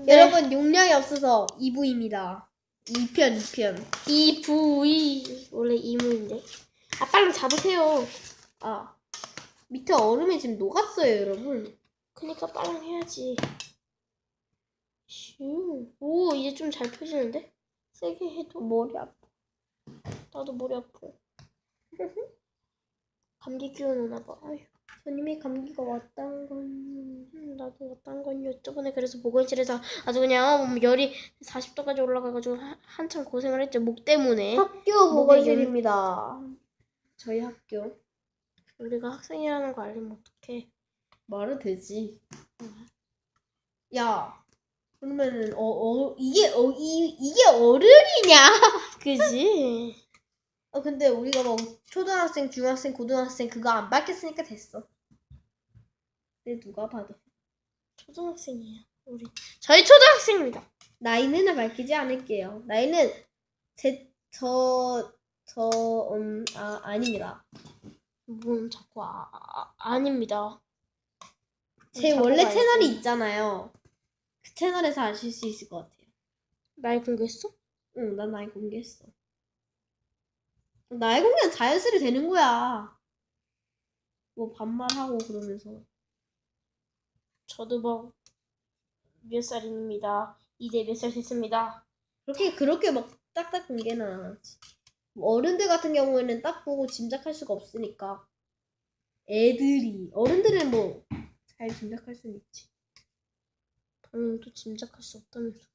네. 여러분 용량이 없어서 2부입니다. 2편. 이부이 원래 이무인데. 아 빨리 잡으세요. 아 밑에 얼음이 지금 녹았어요, 여러분. 그니까 빨랑 해야지. 오 이제 좀 잘 펴지는데? 세게 해도 머리 아파. 나도 머리 아파. 감기 기운오나 봐. 아휴. 손님이 감기가 왔다는 건. 나도 왔단 건요. 저번에 그래서 보건실에서 아주 그냥 열이 40도까지 올라가가지고 한참 고생을 했죠. 목 때문에. 학교 목에 보건실입니다. 저희 학교. 우리가 학생이라는 거 알면 어떡해. 말은 되지. 야, 그러면은 이게 어른이냐? 그지? 근데 우리가 뭐 초등학생, 중학생, 고등학생 그거 안 밝혔으니까 됐어. 근데 누가 봐도 초등학생이에요. 우리 저희 초등학생입니다. 나이는 밝히지 않을게요. 나이는 아닙니다. 뭔 자꾸 아닙니다. 제 자꾸 원래 말고. 채널이 있잖아요. 그 채널에서 아실 수 있을 것 같아요. 나이 공개했어? 응, 난 나이 공개했어. 나이 공개는 자연스레 되는 거야. 뭐 반말하고 그러면서. 저도 뭐 몇 살입니다. 이제 몇 살 됐습니다. 그렇게 막 딱딱 공개는 안 하지. 뭐 어른들 같은 경우에는 딱 보고 짐작할 수가 없으니까. 어른들은 뭐 잘 짐작할 수는 있지. 본인도 짐작할 수 없다면서.